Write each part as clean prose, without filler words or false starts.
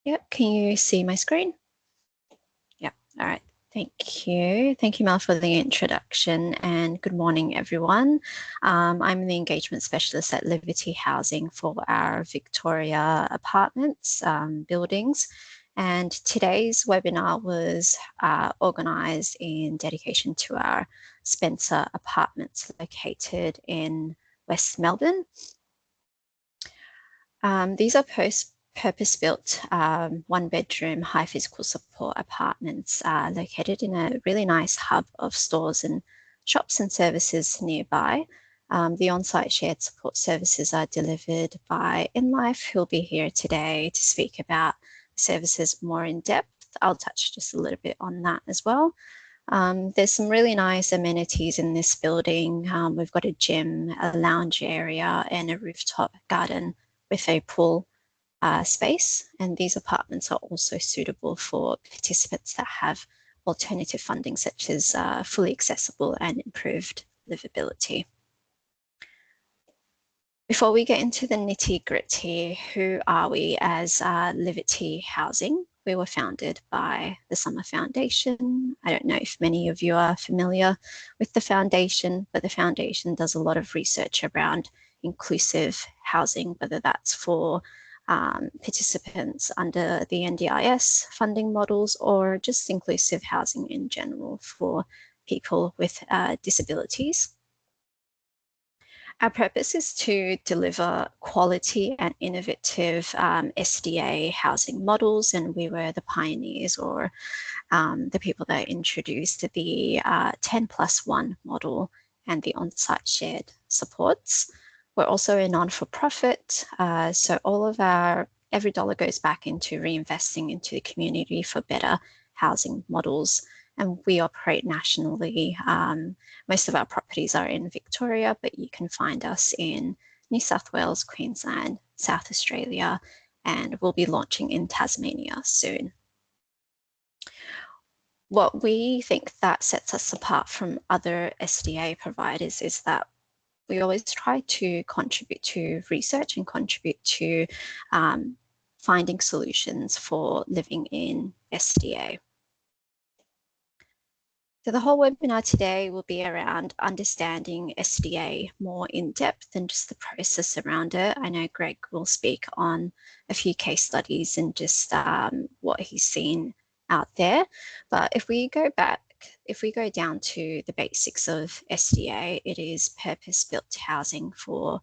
Yep, can you see my screen? Yep, all right. Thank you. Thank you, Mel, for the introduction, and good morning, everyone. I'm the engagement specialist at Liberty Housing for our Victoria apartments buildings. And today's webinar was organised in dedication to our Spencer apartments located in West Melbourne. These are purpose-built one-bedroom high physical support apartments located in a really nice hub of stores and shops and services nearby. The on-site shared support services are delivered by InLife, who'll be here today to speak about services more in depth. I'll touch just a little bit on that as well. There's some really nice amenities in this building. We've got a gym, a lounge area, and a rooftop garden with a pool space. And these apartments are also suitable for participants that have alternative funding, such as fully accessible and improved livability. Before we get into the nitty-gritty, who are we as Liberty Housing? We were founded by the Summer Foundation. I don't know if many of you are familiar with the foundation, but the foundation does a lot of research around inclusive housing, whether that's for participants under the NDIS funding models or just inclusive housing in general for people with disabilities. Our purpose is to deliver quality and innovative SDA housing models, and we were the pioneers or the people that introduced the 10+1 model and the on-site shared supports. We're also a non-for-profit, so all of every dollar goes back into reinvesting into the community for better housing models. And we operate nationally. Most of our properties are in Victoria, but you can find us in New South Wales, Queensland, South Australia, and we'll be launching in Tasmania soon. What we think that sets us apart from other SDA providers is that we always try to contribute to research and contribute to finding solutions for living in SDA. So the whole webinar today will be around understanding SDA more in depth and just the process around it. I know Greg will speak on a few case studies and just what he's seen out there. But if we go down to the basics of SDA, it is purpose-built housing for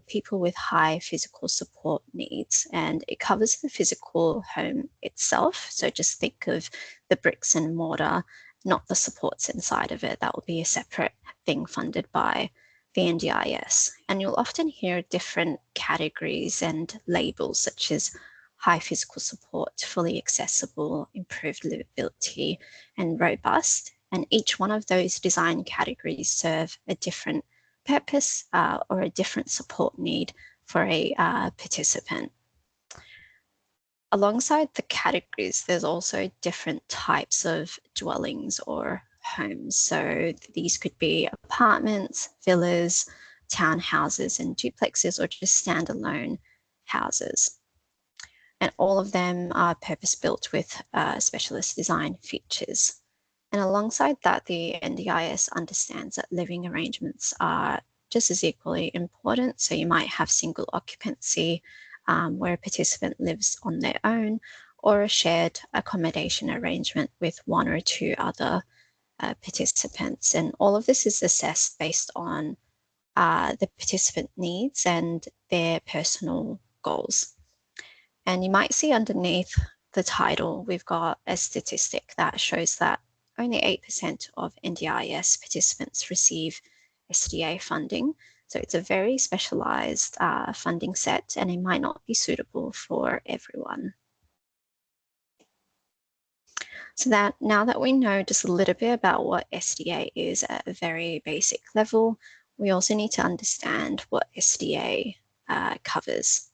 people with high physical support needs, and it covers the physical home itself. So just think of the bricks and mortar, not the supports inside of it. That will be a separate thing funded by the NDIS. And you'll often hear different categories and labels such as high physical support, fully accessible, improved livability, and robust. And each one of those design categories serve a different purpose or a different support need for a participant. Alongside the categories, there's also different types of dwellings or homes. So these could be apartments, villas, townhouses, and duplexes, or just standalone houses. And all of them are purpose-built with specialist design features. And alongside that, the NDIS understands that living arrangements are just as equally important. So you might have single occupancy, where a participant lives on their own, or a shared accommodation arrangement with one or two other participants. And all of this is assessed based on the participant needs and their personal goals. And you might see underneath the title, we've got a statistic that shows that only 8% of NDIS participants receive SDA funding. So it's a very specialized funding set, and it might not be suitable for everyone. So that now that we know just a little bit about what SDA is at a very basic level, we also need to understand what SDA covers.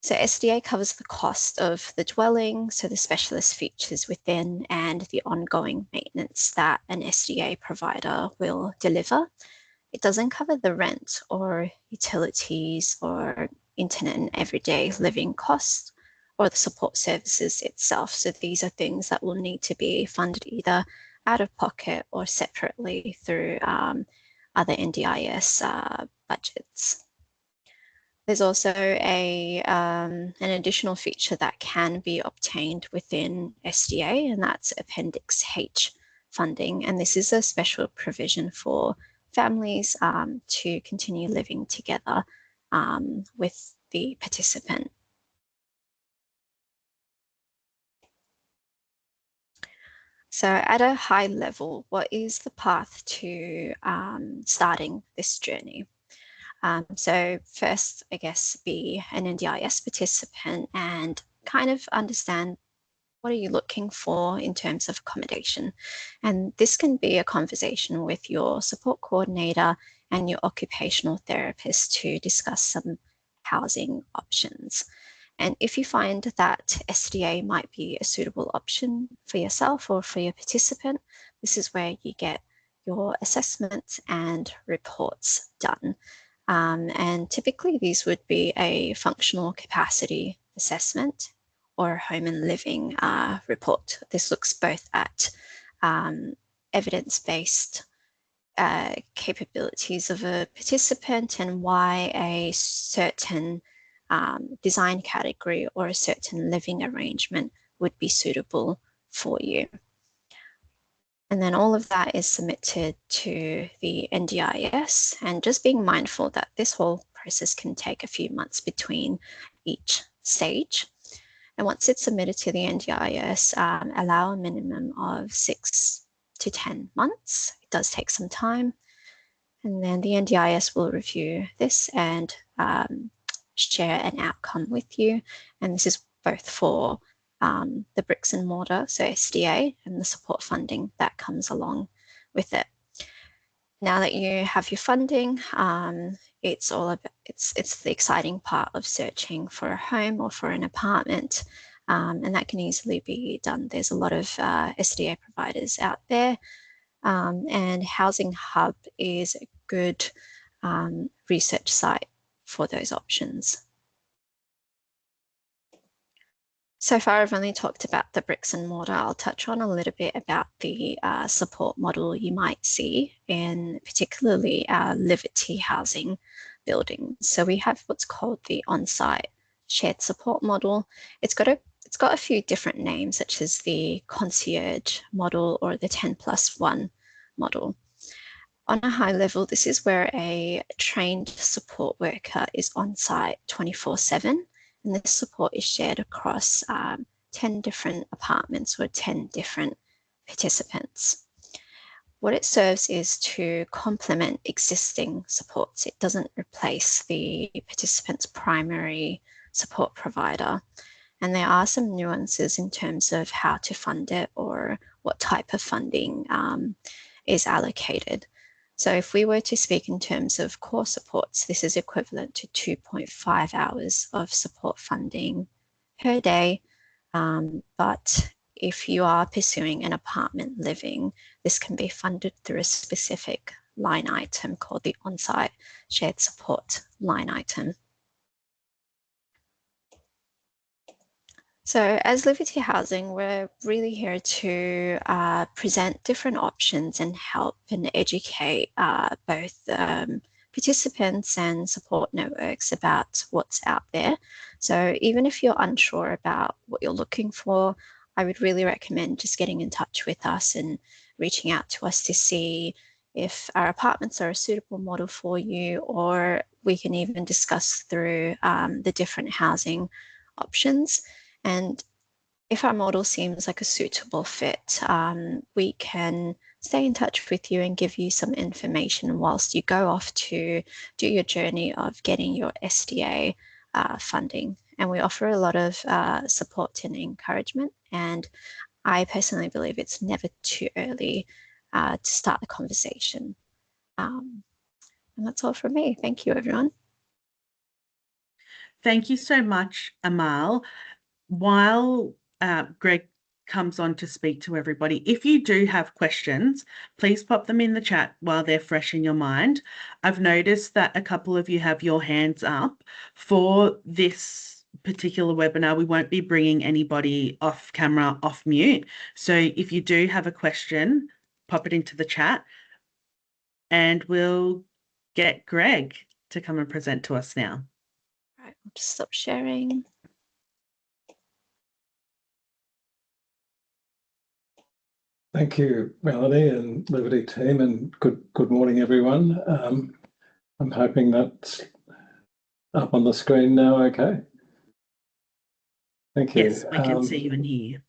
So SDA covers the cost of the dwelling, so the specialist features within, and the ongoing maintenance that an SDA provider will deliver. It doesn't cover the rent or utilities or internet and everyday living costs or the support services itself. So these are things that will need to be funded either out of pocket or separately through other NDIS budgets. There's also an additional feature that can be obtained within SDA, and that's Appendix H funding. And this is a special provision for families to continue living together with the participant. So at a high level, what is the path to starting this journey? So first, I guess, be an NDIS participant and kind of understand what are you looking for in terms of accommodation. And this can be a conversation with your support coordinator and your occupational therapist to discuss some housing options. And if you find that SDA might be a suitable option for yourself or for your participant, this is where you get your assessments and reports done. And typically these would be a functional capacity assessment or a home and living report. This looks both at evidence-based capabilities of a participant and why a certain design category or a certain living arrangement would be suitable for you. And then all of that is submitted to the NDIS, and just being mindful that this whole process can take a few months between each stage. And once it's submitted to the NDIS, allow a minimum of 6 to 10 months. It does take some time. And then the NDIS will review this and share an outcome with you. And this is both for the bricks and mortar, so SDA, and the support funding that comes along with it. Now that you have your funding, it's the exciting part of searching for a home or for an apartment, and that can easily be done. There's a lot of SDA providers out there, and Housing Hub is a good research site for those options. So far, I've only talked about the bricks and mortar. I'll touch on a little bit about the support model you might see in particularly Liberty housing buildings. So we have what's called the on-site shared support model. It's got a few different names, such as the concierge model or the 10+1 model. On a high level, this is where a trained support worker is on site 24/7. And this support is shared across 10 different apartments or 10 different participants. What it serves is to complement existing supports. It doesn't replace the participant's primary support provider. And there are some nuances in terms of how to fund it or what type of funding is allocated. So if we were to speak in terms of core supports, this is equivalent to 2.5 hours of support funding per day. But if you are pursuing an apartment living, this can be funded through a specific line item called the on-site shared support line item. So as Liberty Housing, we're really here to present different options and help and educate both participants and support networks about what's out there. So even if you're unsure about what you're looking for, I would really recommend just getting in touch with us and reaching out to us to see if our apartments are a suitable model for you, or we can even discuss through the different housing options. And if our model seems like a suitable fit, we can stay in touch with you and give you some information whilst you go off to do your journey of getting your SDA funding. And we offer a lot of support and encouragement. And I personally believe it's never too early to start the conversation. And that's all from me. Thank you, everyone. Thank you so much, Amal. While Greg comes on to speak to everybody, if you do have questions, please pop them in the chat while they're fresh in your mind. I've noticed that a couple of you have your hands up. For this particular webinar, we won't be bringing anybody off camera, off mute. So if you do have a question, pop it into the chat and we'll get Greg to come and present to us now. Right, I'll just stop sharing. Thank you, Melanie and Liberty team, and good morning, everyone. I'm hoping that's up on the screen now, okay? Thank you. Yes, we can see you and hear you.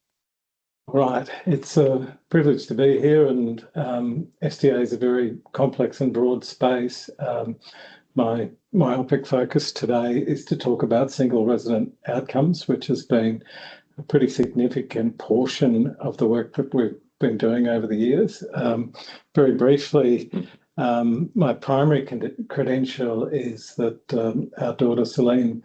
Right, it's a privilege to be here, and SDA is a very complex and broad space. My myopic focus today is to talk about single resident outcomes, which has been a pretty significant portion of the work that we've been doing over the years. Very briefly, my primary credential is that our daughter Celine,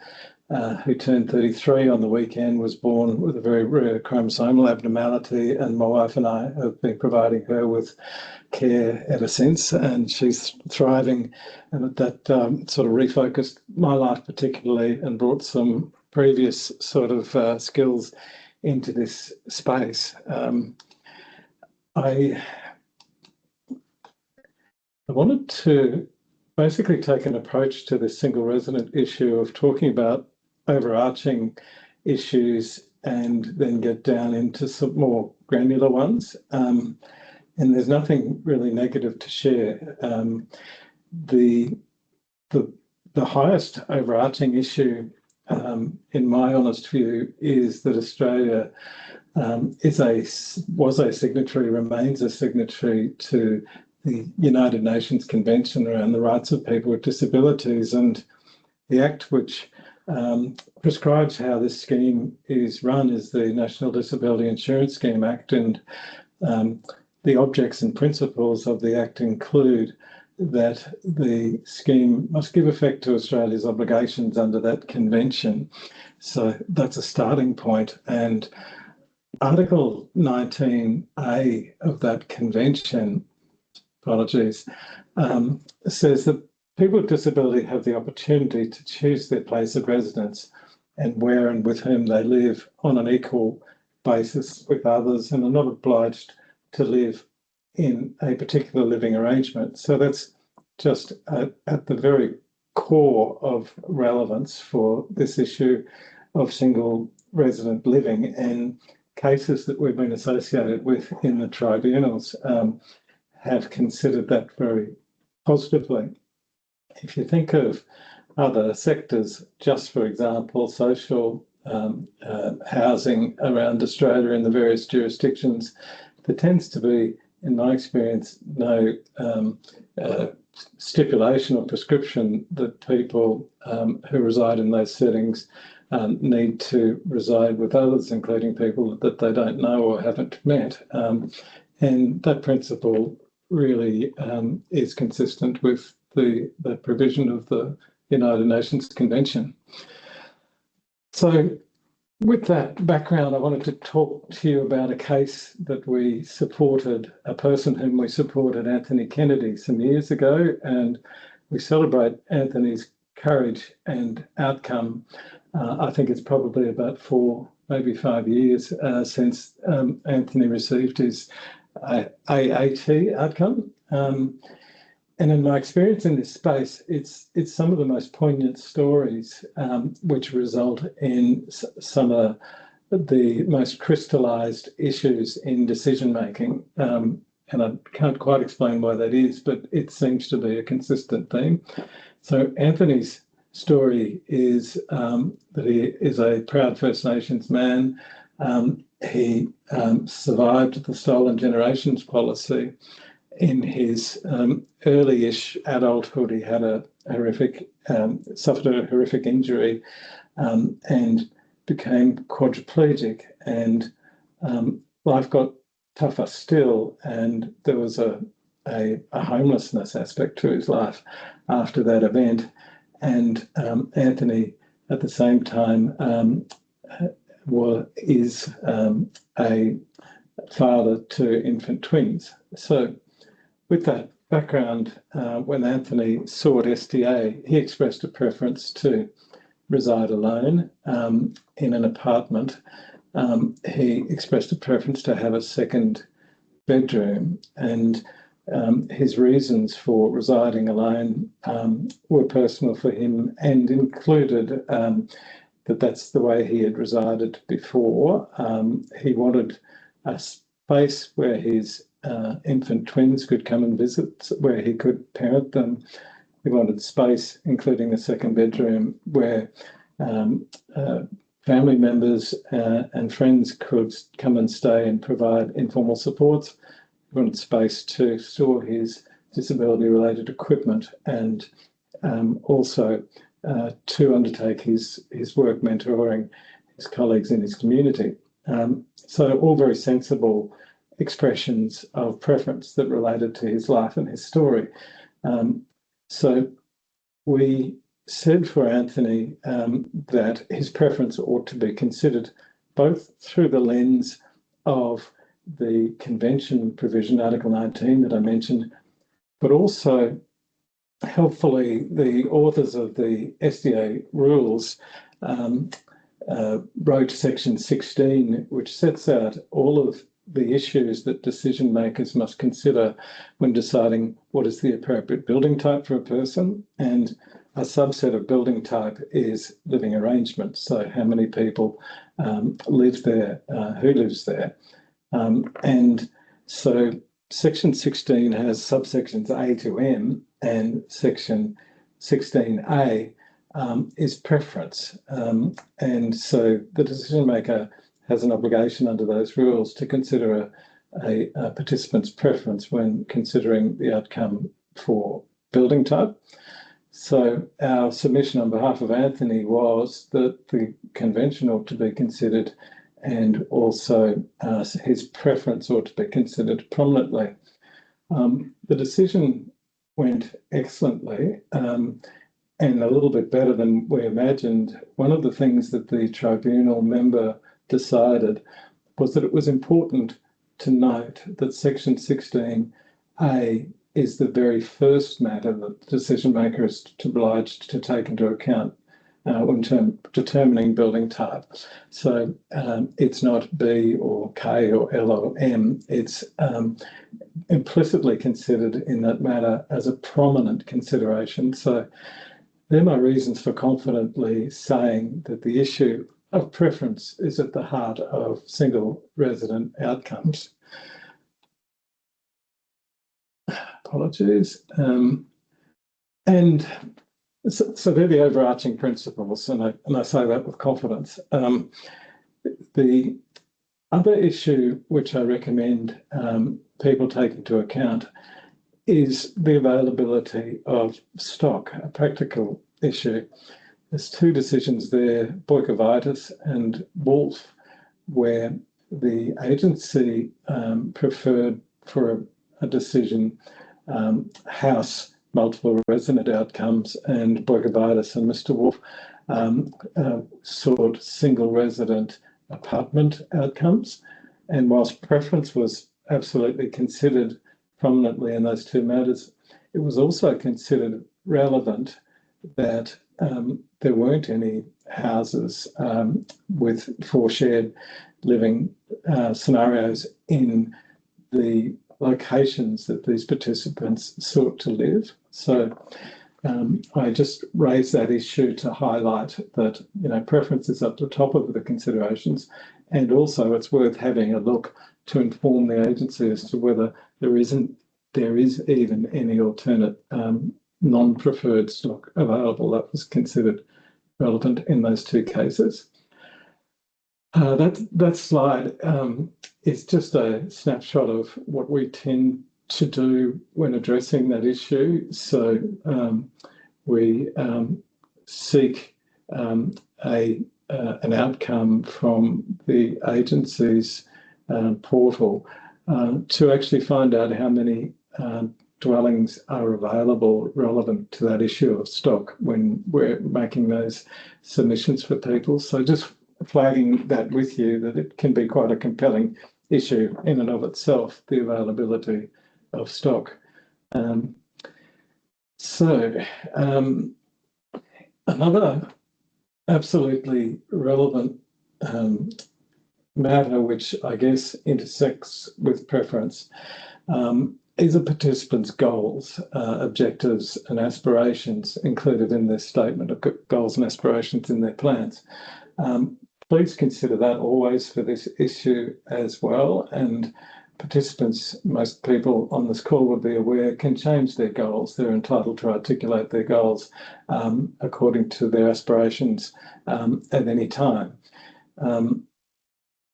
who turned 33 on the weekend, was born with a very rare chromosomal abnormality, and my wife and I have been providing her with care ever since, and she's thriving. And that sort of refocused my life particularly and brought some previous sort of skills into this space. I wanted to basically take an approach to this single resident issue of talking about overarching issues and then get down into some more granular ones. And there's nothing really negative to share. The highest overarching issue, in my honest view, is that Australia was a signatory, remains a signatory to the United Nations Convention around the rights of people with disabilities, and the Act which prescribes how this scheme is run is the National Disability Insurance Scheme Act, and the objects and principles of the Act include that the scheme must give effect to Australia's obligations under that convention. So that's a starting point. And Article 19A of that convention, apologies, says that people with disability have the opportunity to choose their place of residence and where and with whom they live on an equal basis with others, and are not obliged to live in a particular living arrangement. So that's just at the very core of relevance for this issue of single resident living, and cases that we've been associated with in the tribunals have considered that very positively. If you think of other sectors, just for example, social housing around Australia in the various jurisdictions, there tends to be, in my experience, no stipulation or prescription that people who reside in those settings need to reside with others, including people that they don't know or haven't met. And that principle really is consistent with the provision of the United Nations Convention. So with that background, I wanted to talk to you about a case that we supported, a person whom we supported, Anthony Kennedy, some years ago, and we celebrate Anthony's courage and outcome. I think it's probably about 4, maybe 5 years since Anthony received his AAT outcome. And in my experience in this space, it's some of the most poignant stories which result in some of the most crystallised issues in decision making. And I can't quite explain why that is, but it seems to be a consistent theme. So Anthony's story is that he is a proud First Nations man. He survived the Stolen Generations policy. In his early-ish adulthood, he had suffered a horrific injury and became quadriplegic, and life got tougher still, and there was a homelessness aspect to his life after that event. And Anthony, at the same time, is a father to infant twins. So with that background, when Anthony sought SDA, he expressed a preference to reside alone in an apartment, he expressed a preference to have a second bedroom, and his reasons for residing alone were personal for him and included that that's the way he had resided before. He wanted a space where his infant twins could come and visit, where he could parent them. He wanted space, including a second bedroom, where family members and friends could come and stay and provide informal supports. He wanted space to store his disability-related equipment and also to undertake his work mentoring his colleagues in his community. So all very sensible expressions of preference that related to his life and his story. So we said for Anthony that his preference ought to be considered both through the lens of the convention provision, Article 19 that I mentioned, but also helpfully the authors of the SDA rules wrote section 16, which sets out all of the issues that decision makers must consider when deciding what is the appropriate building type for a person. And a subset of building type is living arrangement. So how many people live there, who lives there. And so section 16 has subsections A to M, and section 16A is preference. And so the decision maker has an obligation under those rules to consider a participant's preference when considering the outcome for building type. So our submission on behalf of Anthony was that the convention ought to be considered, and also his preference ought to be considered prominently. The decision went excellently and a little bit better than we imagined. One of the things that the tribunal member decided was that it was important to note that section 16A is the very first matter that the decision maker is obliged to take into account when determining building type. So it's not B or K or L or M, it's implicitly considered in that matter as a prominent consideration. So they're my reasons for confidently saying that the issue of preference is at the heart of single resident outcomes. Apologies. And so they're the overarching principles, and I say that with confidence. The other issue which I recommend people take into account is the availability of stock, a practical issue. There's two decisions there, Boykovitis and Wolf, where the agency preferred for a decision house multiple resident outcomes, and Boykovitis and Mr. Wolf sought single resident apartment outcomes. And whilst preference was absolutely considered prominently in those two matters, it was also considered relevant that there weren't any houses for shared living scenarios in the locations that these participants sought to live. So I just raise that issue to highlight that, you know, preference is at the top of the considerations, and also it's worth having a look to inform the agency as to whether there is even any alternate non-preferred stock available that was considered relevant in those two cases. That slide is just a snapshot of what we tend to do when addressing that issue. So we seek an outcome from the agency's portal to actually find out how many dwellings are available relevant to that issue of stock when we're making those submissions for people. So just flagging that with you, that it can be quite a compelling issue in and of itself, the availability of stock. Another absolutely relevant matter, which I guess intersects with preference, is a participant's goals, objectives and aspirations included in their statement of goals and aspirations in their plans. Please consider that always for this issue as well. And participants, most people on this call would be aware, can change their goals. They're entitled to articulate their goals according to their aspirations at any time.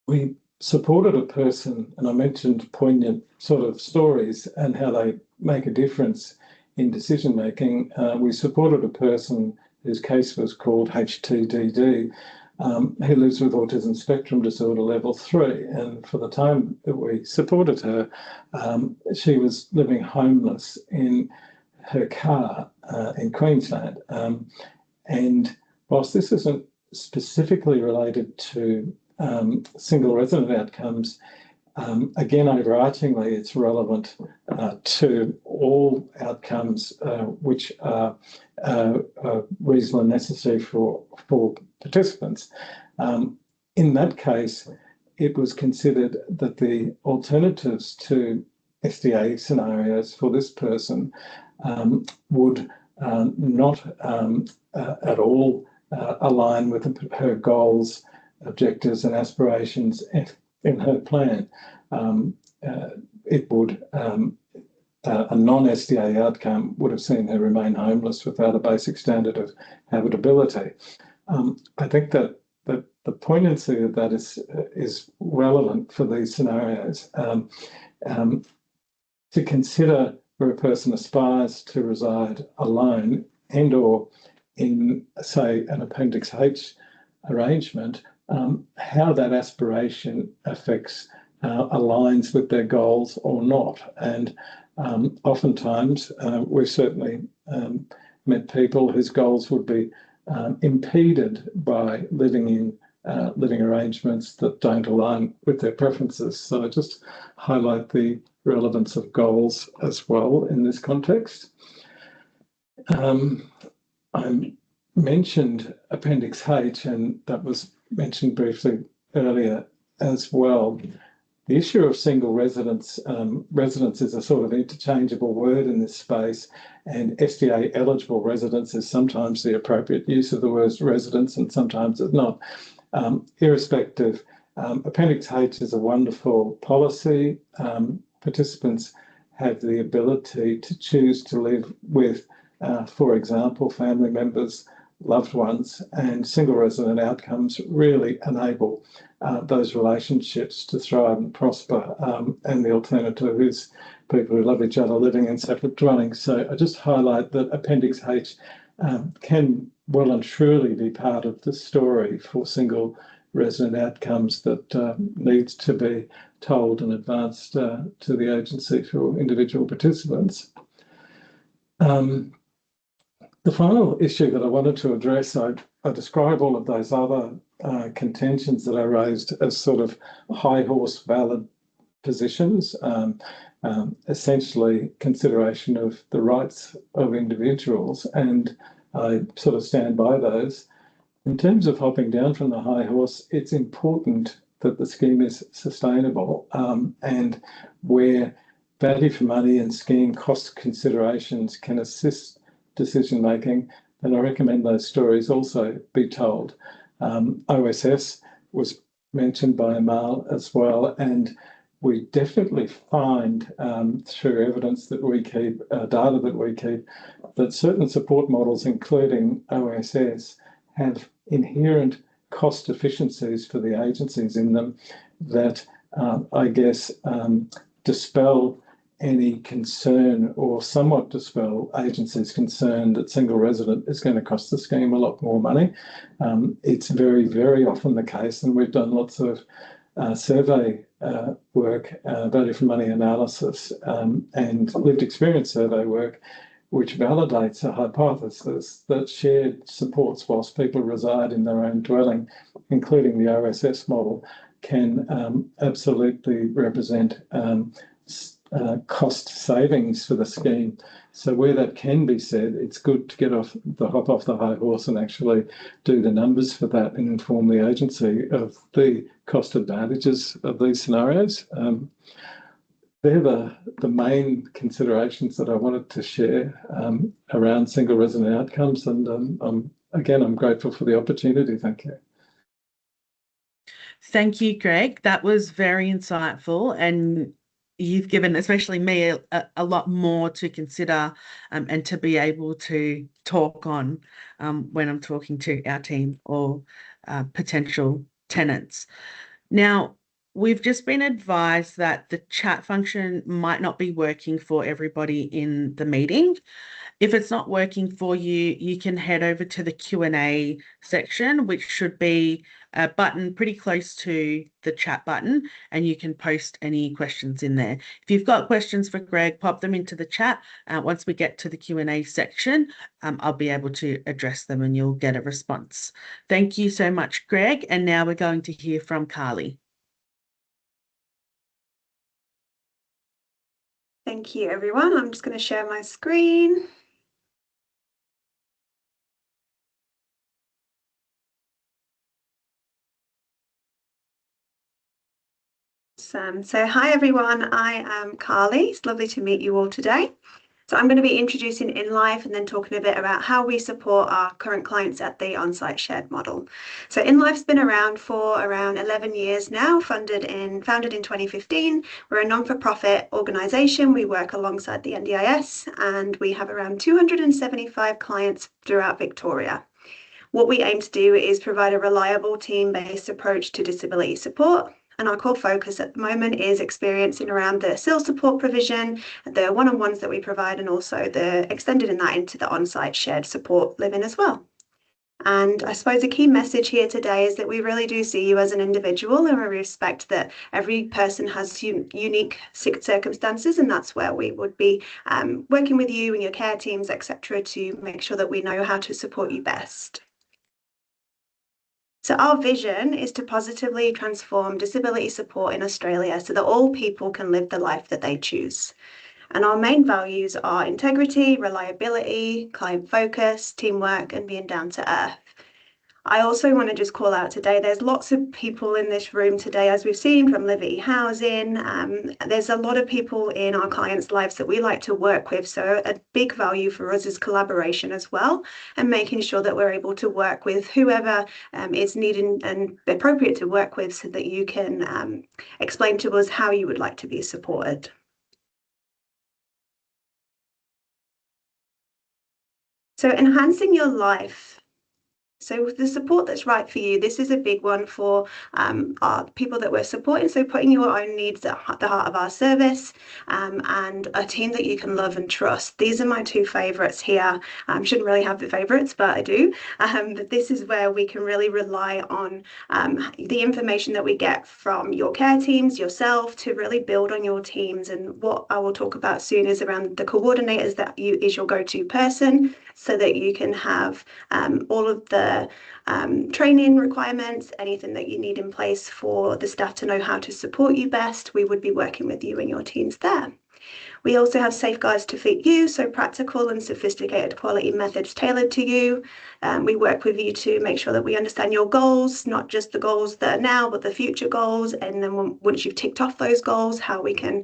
We supported a person, and I mentioned poignant sort of stories and how they make a difference in decision making. We supported a person whose case was called HTDD, who lives with autism spectrum disorder level 3. And for the time that we supported her, she was living homeless in her car in Queensland. And whilst this isn't specifically related to single resident outcomes, again, overarchingly, it's relevant to all outcomes which are reasonable and necessary for participants. In that case, it was considered that the alternatives to SDA scenarios for this person would not at all align with her goals, objectives and aspirations in her plan. It would, a non-SDA outcome would have seen her remain homeless without a basic standard of habitability. I think that the poignancy of that is relevant for these scenarios. To consider where a person aspires to reside alone and or in, say, an Appendix H arrangement, how that aspiration affects, aligns with their goals or not. And oftentimes, we've certainly met people whose goals would be impeded by living in living arrangements that don't align with their preferences. So I just highlight the relevance of goals as well in this context. I mentioned Appendix H, and that was mentioned briefly earlier as well. The issue of single residence, residence is a sort of interchangeable word in this space, and SDA eligible residence is sometimes the appropriate use of the word residence and sometimes it's not. Irrespective, Appendix H is a wonderful policy. Participants have the ability to choose to live with, for example, family members, loved ones, and single resident outcomes really enable those relationships to thrive and prosper. And the alternative is people who love each other living in separate dwellings. So I just highlight that Appendix H can well and truly be part of the story for single resident outcomes that needs to be told and advanced to the agency for individual participants. The final issue that I wanted to address, I describe all of those other contentions that I raised as sort of high horse valid positions, essentially consideration of the rights of individuals, and I sort of stand by those. In terms of hopping down from the high horse, it's important that the scheme is sustainable, and where value for money and scheme cost considerations can assist decision making, then I recommend those stories also be told. OSS was mentioned by Amal as well, and we definitely find through evidence that we keep, data that we keep, that certain support models, including OSS, have inherent cost efficiencies for the agencies in them that I guess dispel any concern or somewhat dispel agencies' concern that single resident is going to cost the scheme a lot more money. It's very, very often the case, and we've done lots of survey work, value for money analysis, and lived experience survey work, which validates a hypothesis that shared supports whilst people reside in their own dwelling, including the OSS model, can absolutely represent cost savings for the scheme. So where that can be said, it's good to get off the high horse and actually do the numbers for that and inform the agency of the cost advantages of these scenarios. They're the main considerations that I wanted to share around single resident outcomes, and I'm grateful for the opportunity. Thank you. Thank you, Greg. That was very insightful, and you've given, especially me, a lot more to consider and to be able to talk on when I'm talking to our team or potential tenants. Now, we've just been advised that the chat function might not be working for everybody in the meeting. If it's not working for you, you can head over to the Q&A section, which should be a button pretty close to the chat button, and you can post any questions in there. If you've got questions for Greg, pop them into the chat. Once we get to the Q&A section, I'll be able to address them and you'll get a response. Thank you so much, Greg. And now we're going to hear from Carly. Thank you, everyone. I'm just going to share my screen. So hi, everyone. I am Carly. It's lovely to meet you all today. So I'm going to be introducing In Life and then talking a bit about how we support our current clients at the on-site shared model. So In Life's been around for around 11 years now, founded in 2015. We're a non-for-profit organisation. We work alongside the NDIS and we have around 275 clients throughout Victoria. What we aim to do is provide a reliable team-based approach to disability support. And our core focus at the moment is experiencing around the SIL support provision, the one-on-ones that we provide, and also the extended in that into the on-site shared support living as well. And I suppose a key message here today is that we really do see you as an individual, and we respect that every person has unique circumstances, and that's where we would be working with you and your care teams, etc., to make sure that we know how to support you best. So our vision is to positively transform disability support in Australia so that all people can live the life that they choose. And our main values are integrity, reliability, client focus, teamwork, and being down to earth. I also want to just call out today, there's lots of people in this room today, as we've seen from Liberty Housing. There's a lot of people in our clients' lives that we like to work with. So a big value for us is collaboration as well, and making sure that we're able to work with whoever is needed and appropriate to work with so that you can explain to us how you would like to be supported. So enhancing your life. So the support that's right for you, this is a big one for our people that we're supporting. So putting your own needs at the heart of our service and a team that you can love and trust. These are my two favourites here. Shouldn't really have the favourites, but I do. But this is where we can really rely on the information that we get from your care teams, yourself, to really build on your teams. And what I will talk about soon is around the coordinators that is your go-to person, so that you can have all of the training requirements, anything that you need in place for the staff to know how to support you best. We would be working with you and your teams there. We also have safeguards to fit you, so practical and sophisticated quality methods tailored to you. We work with you to make sure that we understand your goals, not just the goals that are now, but the future goals. And then once you've ticked off those goals, how we can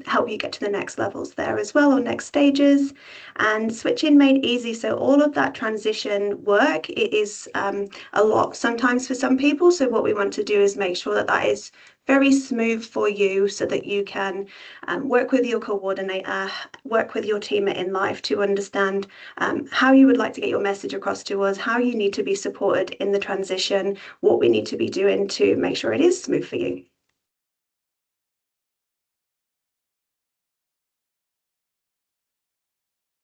help you get to the next levels there as well, or next stages. And switching made easy. So all of that transition work, it is a lot sometimes for some people. So what we want to do is make sure that that is very smooth for you, so that you can work with your coordinator, work with your team at In Life to understand how you would like to get your message across to us, how you need to be supported in the transition, what we need to be doing to make sure it is smooth for you.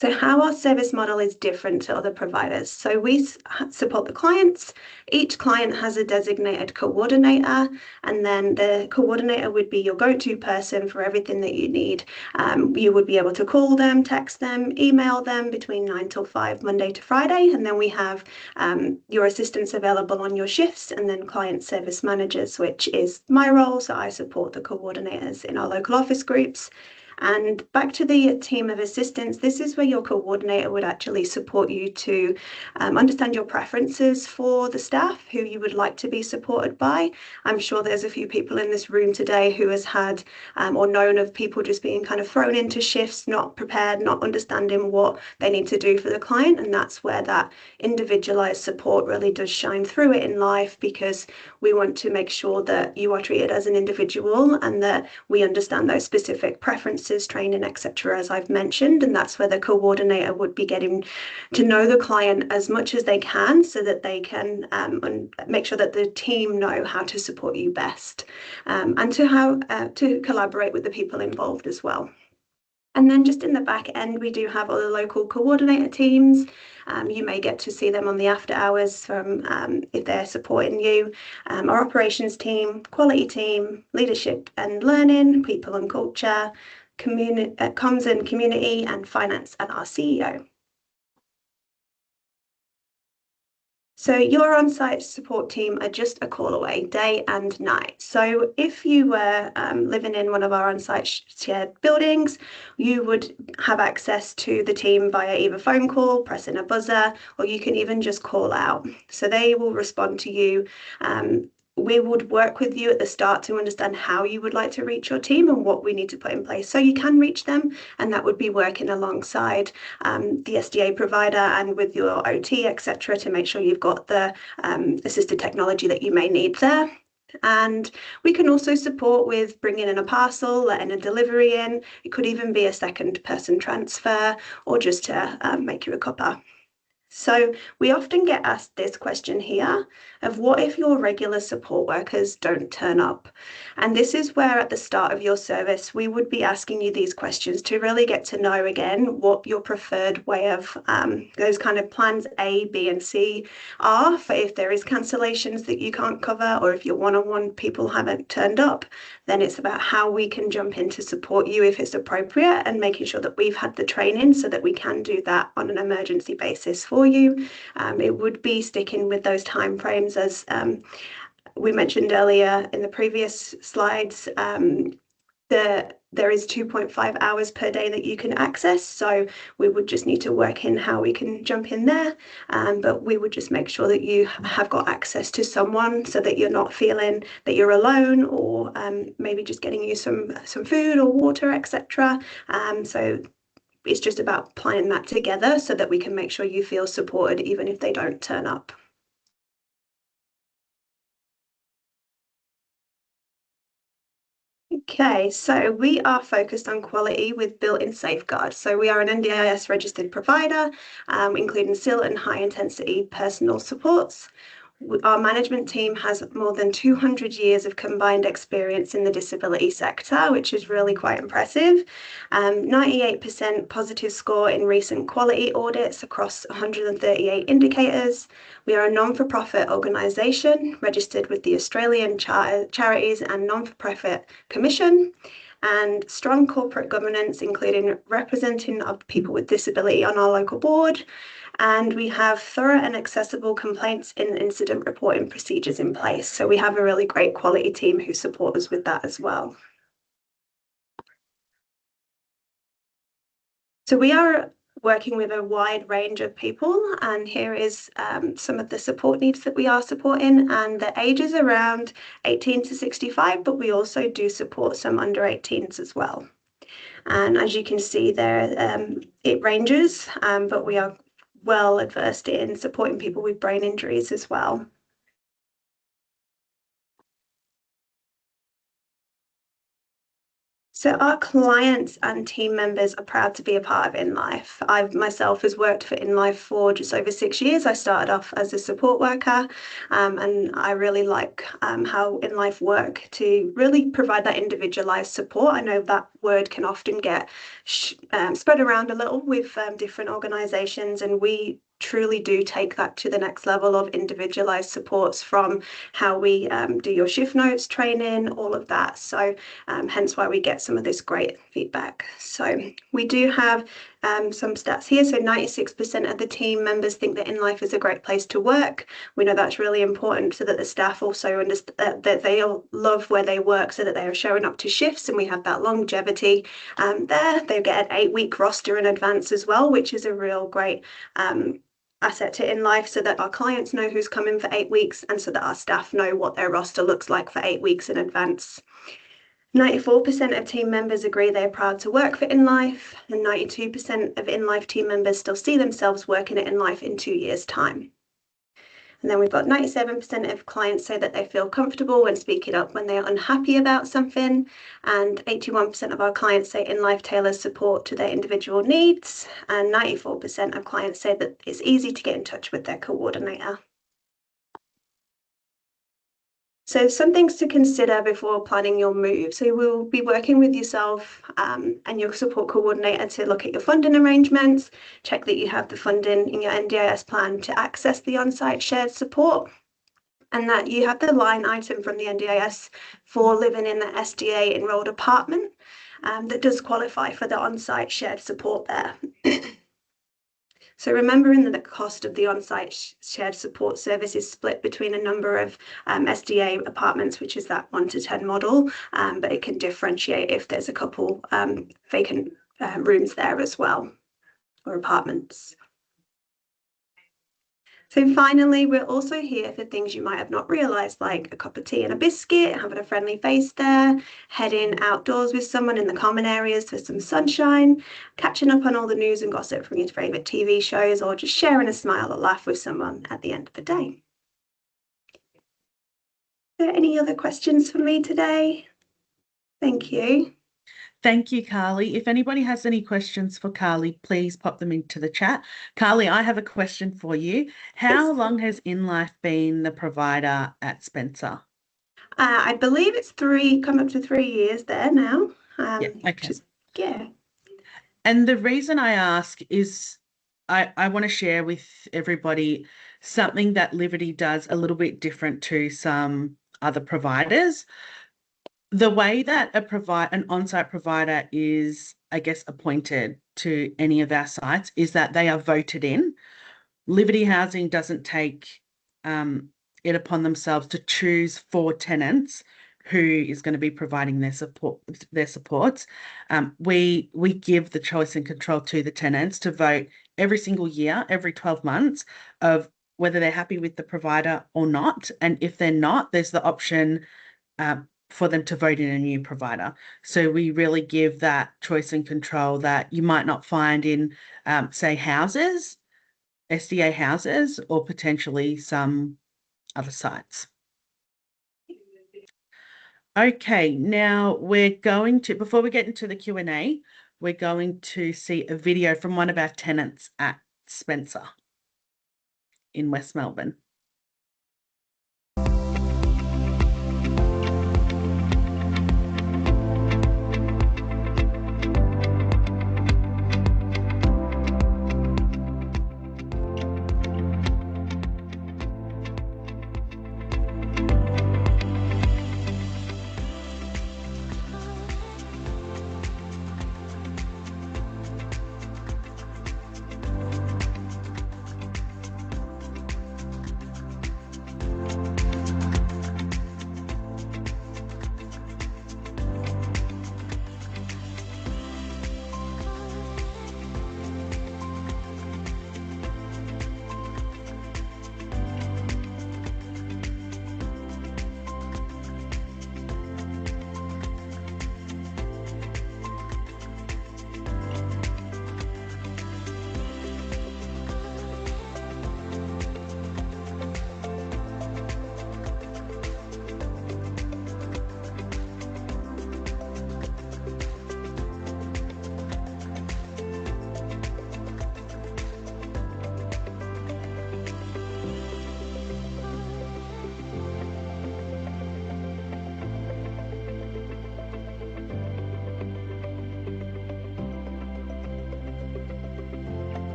So how our service model is different to other providers. So we support the clients. Each client has a designated coordinator, and then the coordinator would be your go-to person for everything that you need. You would be able to call them, text them, email them between 9 till 5, Monday to Friday. And then we have your assistants available on your shifts, and then client service managers, which is my role. So I support the coordinators in our local office groups. And back to the team of assistants, this is where your coordinator would actually support you to understand your preferences for the staff, who you would like to be supported by. I'm sure there's a few people in this room today who has had or known of people just being kind of thrown into shifts, not prepared, not understanding what they need to do for the client. And that's where that individualized support really does shine through it in life, because we want to make sure that you are treated as an individual and that we understand those specific preferences, training, etc., as I've mentioned. And that's where the coordinator would be getting to know the client as much as they can, so that they can make sure that the team know how to support you best, and to collaborate with the people involved as well. And then just in the back end, we do have other local coordinator teams. You may get to see them on the after hours from if they're supporting you. Our operations team, quality team, leadership and learning, people and culture, comms and community, and finance, and our CEO. So your on-site support team are just a call away, day and night. So if you were living in one of our on-site shared buildings, you would have access to the team via either phone call, pressing a buzzer, or you can even just call out. So they will respond to you. We would work with you at the start to understand how you would like to reach your team and what we need to put in place so you can reach them, and that would be working alongside the SDA provider and with your OT, etc., to make sure you've got the assisted technology that you may need there. And we can also support with bringing in a parcel, letting a delivery in. It could even be a second person transfer, or just to make you a cuppa. So we often get asked this question here of what if your regular support workers don't turn up? And this is where at the start of your service, we would be asking you these questions to really get to know again what your preferred way of those kind of plans A, B and C are for if there is cancellations that you can't cover, or if your one-on-one people haven't turned up. Then it's about how we can jump in to support you if it's appropriate, and making sure that we've had the training so that we can do that on an emergency basis for you. It would be sticking with those timeframes, as we mentioned earlier in the previous slides. There is 2.5 hours per day that you can access, so we would just need to work in how we can jump in there, but we would just make sure that you have got access to someone so that you're not feeling that you're alone, or maybe just getting you some food or water, etc. So it's just about planning that together so that we can make sure you feel supported even if they don't turn up. Okay, so we are focused on quality with built-in safeguards. So we are an NDIS registered provider, including SIL and high intensity personal supports. Our management team has more than 200 years of combined experience in the disability sector, which is really quite impressive. 98% positive score in recent quality audits across 138 indicators. We are a non-for-profit organisation registered with the Australian Charities and Non-for-Profit Commission, and strong corporate governance, including representing of people with disability on our local board. And we have thorough and accessible complaints and incident reporting procedures in place. So we have a really great quality team who support us with that as well. So we are working with a wide range of people, and here is some of the support needs that we are supporting, and the ages around 18 to 65, but we also do support some under 18s as well. And as you can see there, it ranges, but we are well adversed in supporting people with brain injuries as well. So our clients and team members are proud to be a part of InLife. I myself has worked for InLife for just over 6 years. I started off as a support worker, and I really like how InLife work to really provide that individualized support. I know that word can often get spread around a little with different organizations, and we truly do take that to the next level of individualized supports, from how we do your shift notes training, all of that. So hence why we get some of this great feedback. So we do have some stats here. So 96% of the team members think that InLife is a great place to work. We know that's really important, so that the staff also understand that they all love where they work, so that they are showing up to shifts, and we have that longevity there. They get an 8-week roster in advance as well, which is a real great asset to InLife, so that our clients know who's coming for 8 weeks, and so that our staff know what their roster looks like for 8 weeks in advance. 94% of team members agree they're proud to work for InLife, and 92% of InLife team members still see themselves working at InLife in 2 years' time. And then we've got 97% of clients say that they feel comfortable when speaking up when they're unhappy about something, and 81% of our clients say InLife tailors support to their individual needs, and 94% of clients say that it's easy to get in touch with their coordinator. So some things to consider before planning your move. So we'll be working with yourself and your support coordinator to look at your funding arrangements, check that you have the funding in your NDIS plan to access the on-site shared support, and that you have the line item from the NDIS for living in the SDA enrolled apartment that does qualify for the on-site shared support there. So remembering that the cost of the on-site shared support service is split between a number of SDA apartments, which is that 1 to 10 model, but it can differentiate if there's a couple vacant rooms there as well, or apartments. So finally, we're also here for things you might have not realised, like a cup of tea and a biscuit, having a friendly face there, heading outdoors with someone in the common areas for some sunshine, catching up on all the news and gossip from your favourite TV shows, or just sharing a smile or laugh with someone at the end of the day. Are there any other questions for me today? Thank you. Thank you, Carly. If anybody has any questions for Carly, please pop them into the chat. Carly, I have a question for you. How long has InLife been the provider at Spencer? I believe it's come up to 3 years there now. Yeah, okay. Yeah. And the reason I ask is I want to share with everybody something that Liberty does a little bit different to some other providers. The way that an on-site provider is, I guess, appointed to any of our sites is that they are voted in. Liberty Housing doesn't take it upon themselves to choose 4 tenants who is going to be providing their supports. We give the choice and control to the tenants to vote every single year, every 12 months, of whether they're happy with the provider or not. And if they're not, there's the option for them to vote in a new provider. So we really give that choice and control that you might not find in, say, SDA houses, or potentially some other sites. Okay, now we're going to, before we get into the Q&A, we're going to see a video from one of our tenants at Spencer in West Melbourne.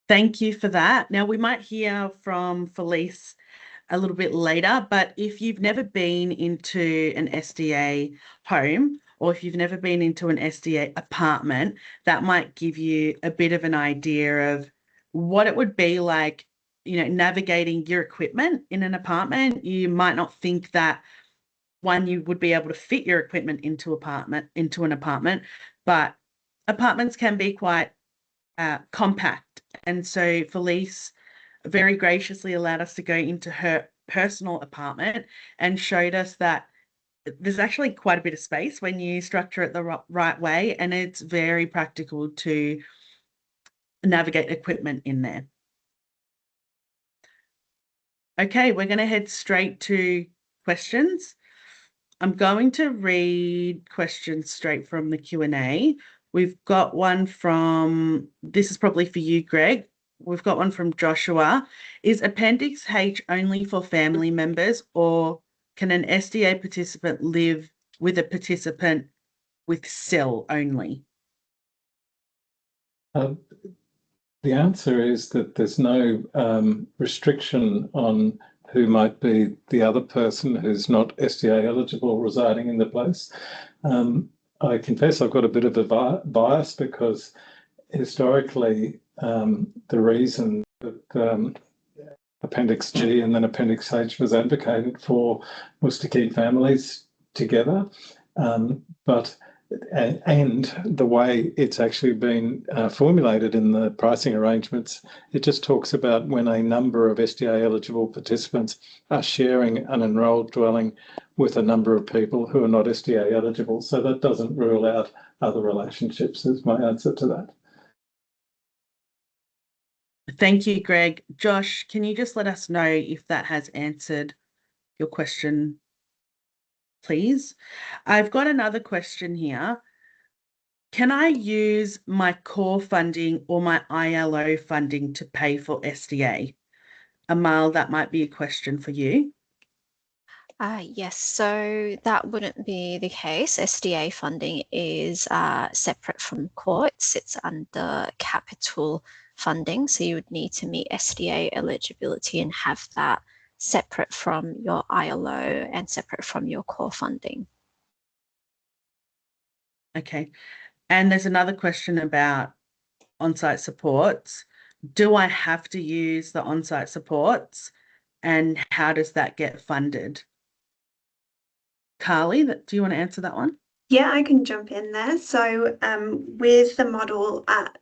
Thank you for that. Now, we might hear from Felice a little bit later, but if you've never been into an SDA home, or if you've never been into an SDA apartment, that might give you a bit of an idea of what it would be like, navigating your equipment in an apartment. You might not think that you would be able to fit your equipment into an apartment, but apartments can be quite compact. And so Felice very graciously allowed us to go into her personal apartment and showed us that there's actually quite a bit of space when you structure it the right way, and it's very practical to navigate equipment in there. Okay, we're going to head straight to questions. I'm going to read questions straight from the Q&A. We've got one this is probably for you, Greg. We've got one from Joshua. Is Appendix H only for family members, or can an SDA participant live with a participant with cell only? The answer is that there's no restriction on who might be the other person who's not SDA eligible residing in the place. I confess I've got a bit of a bias because historically the reason that Appendix G and then Appendix H was advocated for was to keep families together. And the way it's actually been formulated in the pricing arrangements, it just talks about when a number of SDA eligible participants are sharing an enrolled dwelling with a number of people who are not SDA eligible. So that doesn't rule out other relationships, is my answer to that. Thank you, Greg. Josh, can you just let us know if that has answered your question, please? I've got another question here. Can I use my core funding or my ILO funding to pay for SDA? Amal, that might be a question for you. Yes, so that wouldn't be the case. SDA funding is separate from core. It sits under capital funding, so you would need to meet SDA eligibility and have that separate from your ILO and separate from your core funding. Okay. And there's another question about on-site supports. Do I have to use the on-site supports, and how does that get funded? Carly, do you want to answer that one? Yeah, I can jump in there. So with the model at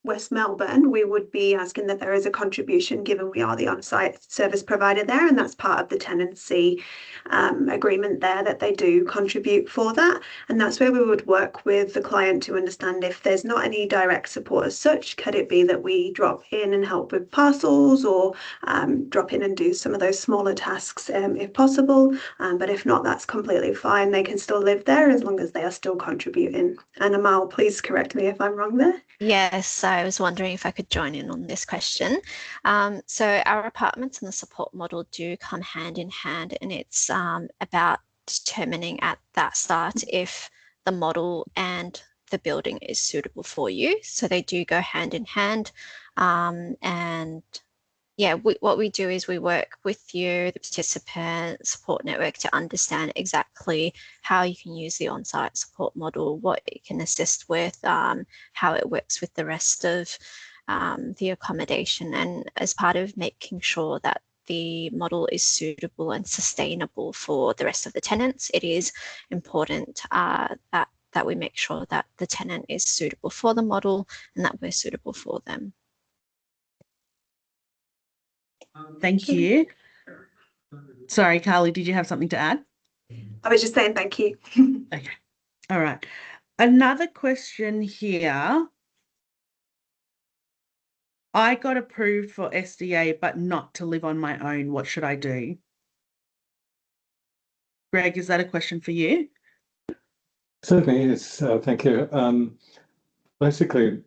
West Melbourne, we would be asking that there is a contribution given we are the on-site service provider there, and that's part of the tenancy agreement there, that they do contribute for that. And that's where we would work with the client to understand if there's not any direct support as such, could it be that we drop in and help with parcels, or drop in and do some of those smaller tasks if possible. But if not, that's completely fine. They can still live there as long as they are still contributing. And Amal, please correct me if I'm wrong there. Yes, I was wondering if I could join in on this question. So our apartments and the support model do come hand in hand, and it's about determining at that start if the model and the building is suitable for you. So they do go hand in hand. And yeah, what we do is we work with you, the participant support network, to understand exactly how you can use the on-site support model, what it can assist with, how it works with the rest of the accommodation, and as part of making sure that the model is suitable and sustainable for the rest of the tenants, it is important that we make sure that the tenant is suitable for the model and that we're suitable for them. Thank you. Sorry, Carly, did you have something to add? I was just saying thank you. Okay. All right. Another question here. I got approved for SDA, but not to live on my own. What should I do? Greg, is that a question for you? Certainly is. Thank you. Basically,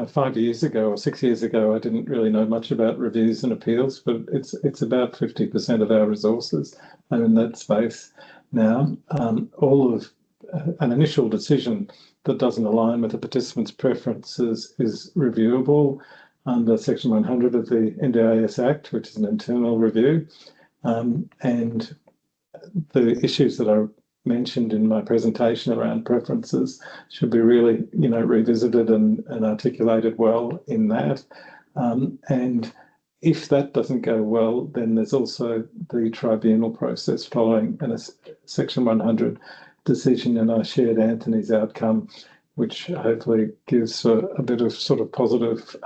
5 years ago or 6 years ago, I didn't really know much about reviews and appeals, but it's about 50% of our resources are in that space now. All of an initial decision that doesn't align with the participant's preferences is reviewable. under Section 100 of the NDIS Act, which is an internal review. And the issues that are mentioned in my presentation around preferences should be really, revisited and articulated well in that. And if that doesn't go well, then there's also the tribunal process following a Section 100 decision, and I shared Anthony's outcome, which hopefully gives a bit of sort of positive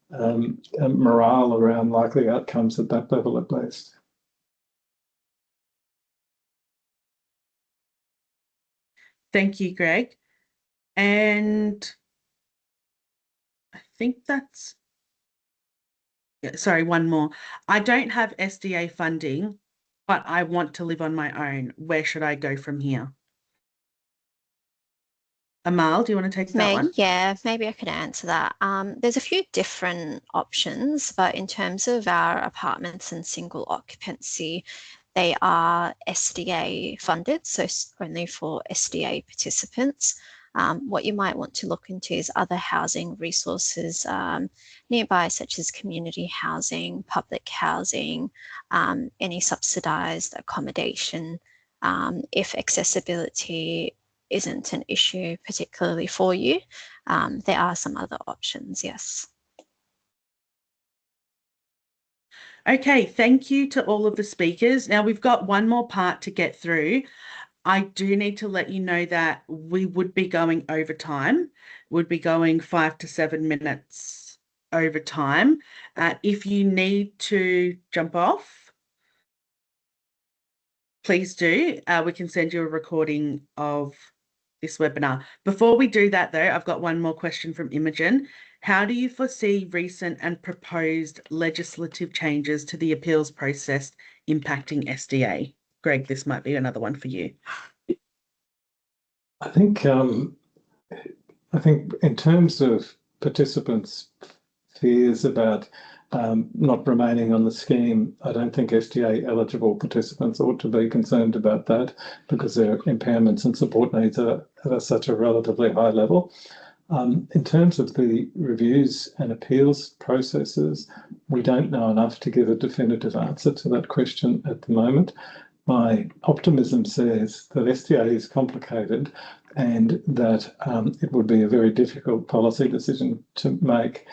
morale around likely outcomes at that level at least. Thank you, Greg. And I think that's, sorry, one more. I don't have SDA funding, but I want to live on my own. Where should I go from here? Amal, do you want to take that one? Yeah, maybe I could answer that. There's a few different options, but in terms of our apartments and single occupancy, they are SDA funded, so only for SDA participants. What you might want to look into is other housing resources nearby, such as community housing, public housing, any subsidised accommodation, if accessibility isn't an issue particularly for you. There are some other options, yes. Okay, thank you to all of the speakers. Now we've got one more part to get through. I do need to let you know that we would be going over time. Would be going 5 to 7 minutes over time. If you need to jump off, please do. We can send you a recording of this webinar. Before we do that though, I've got one more question from Imogen. How do you foresee recent and proposed legislative changes to the appeals process impacting SDA? Greg, this might be another one for you. I think in terms of participants' fears about not remaining on the scheme, I don't think SDA eligible participants ought to be concerned about that because their impairments and support needs are at such a relatively high level. In terms of the reviews and appeals processes, we don't know enough to give a definitive answer to that question at the moment. My optimism says that SDA is complicated and that it would be a very difficult policy decision to make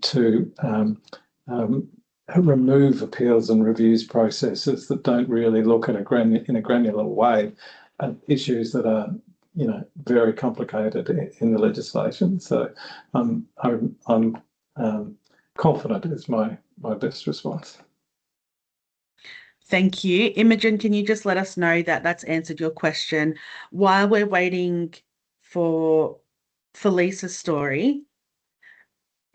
to remove appeals and reviews processes that don't really look at in a granular way at issues that are very complicated in the legislation. So I'm confident is my best response. Thank you. Imogen, can you just let us know that that's answered your question? While we're waiting for Lisa's story,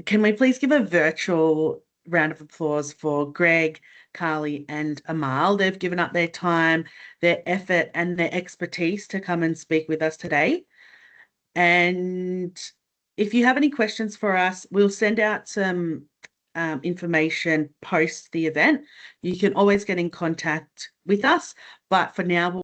can we please give a virtual round of applause for Greg, Carly and Amal? They've given up their time, their effort and their expertise to come and speak with us today. And if you have any questions for us, we'll send out some information post the event. You can always get in contact with us, but for now,